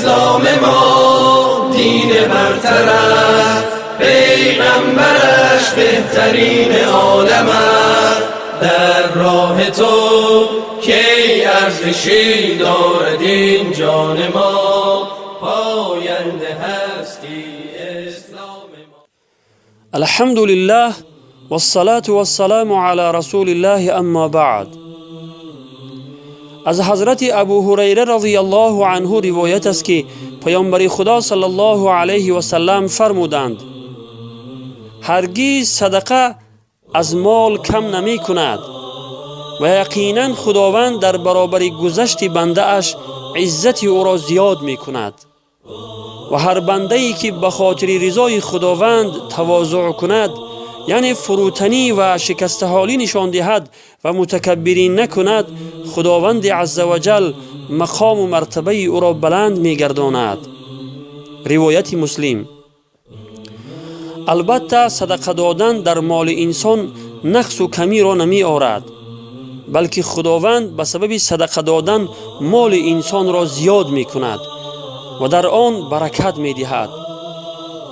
اسلام ما دین برتر است، پیغمبرش بهترین عالم است. در راه تو کی ارزشی دارد این جان ما، پاینده هستی اسلام ما. الحمد لله والصلاة والسلام على رسول الله، اما بعد. از حضرت ابو هریره رضی الله عنه روایت است که پیامبر خدا صلی الله علیه و سلم فرمودند: هرگز صدقه از مال کم نمی کند و یقینا خداوند در برابر گذشت بنده اش عزت او را زیاد می کند و هر بنده ای که به خاطر رضای خداوند تواضع کند، یعنی فروتنی و شکست حالی نشان دهد و متکبری نکند، خداوند عزوجل مقام و مرتبه او را بلند می گرداند. روایت مسلم. البته صدقه دادن در مال انسان نقص و کمی را نمی آورد، بلکه خداوند به سبب صدقه دادن مال انسان را زیاد می کند و در آن برکت می دهد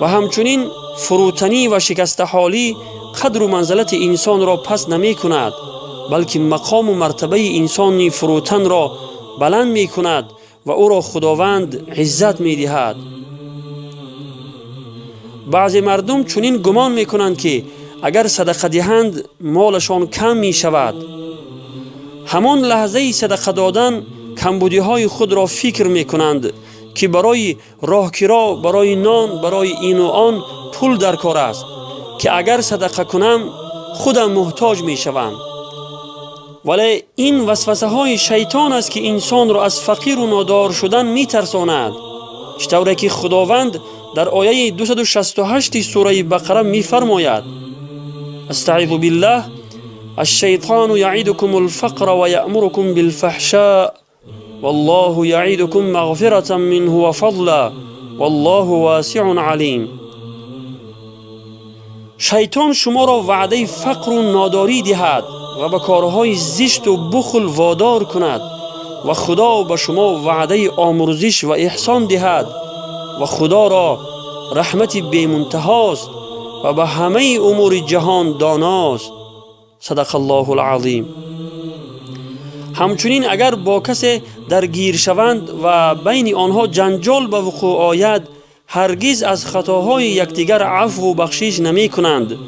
و همچنین فروتنی و شکست حالی قدر و منزلت انسان را پس نمی کند، بلکه مقام و مرتبه انسان فروتن را بلند می کند و او را خداوند عزت می دهد. بعضی مردم چنین گمان می کنند که اگر صدقه دهند مالشان کم می شود. همان لحظه صدقه دادن کمبودی های خود را فکر می کنند که برای راهکرا، برای نان، برای این و آن پول درکار است که اگر صدقه کنم خودم محتاج می شوم. ولی این وسوسه های شیطان است که انسان را از فقیر و نادار شدن می ترساند، چطوره که خداوند در آیه 268 سوره بقره می فرماید: استعیذ بالله الشیطان یعیدکم الفقر و یأمرکم بالفحشاء والله یعیدکم مغفرة منه و فضلا والله واسع علیم. شیطان شما را وعده فقر و ناداری دهد و به کارهای زشت و بخل وادار کند و خدا به شما وعده آمرزش و احسان دهد و خدا را رحمت بی منتهاست و به همه امور جهان داناست. صدق الله العظیم. همچنین اگر با کسی درگیر شوند و بین آنها جنجال به وقوع آید، هرگز از خطاهای یکدیگر عفو و بخشش نمی کنند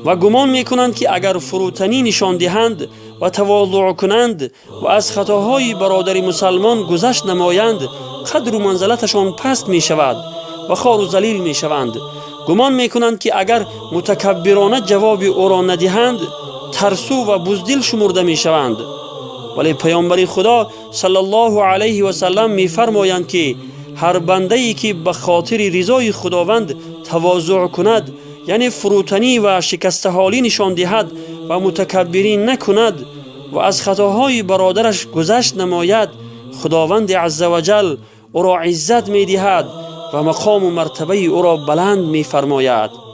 و گمان می کنند که اگر فروتنی نشان دهند و تواضع کنند و از خطاهای برادر مسلمان گذشت نمایند، قدر و منزلتشان پست می شود و خوار و ذلیل می شوند. گمان می کنند که اگر متکبرانه جواب او را ندهند ترسو و بزدل شمرده می شوند. ولی پیامبر خدا صلی الله علیه و سلم می فرمایند که هر بنده ای که به خاطر رضای خداوند تواضع کند، یعنی فروتنی و شکست حالی نشان دهد و متکبری نکند و از خطاهای برادرش گذشت نماید، خداوند عزوجل او را عزت می دهد و مقام و مرتبه او را بلند می فرماید.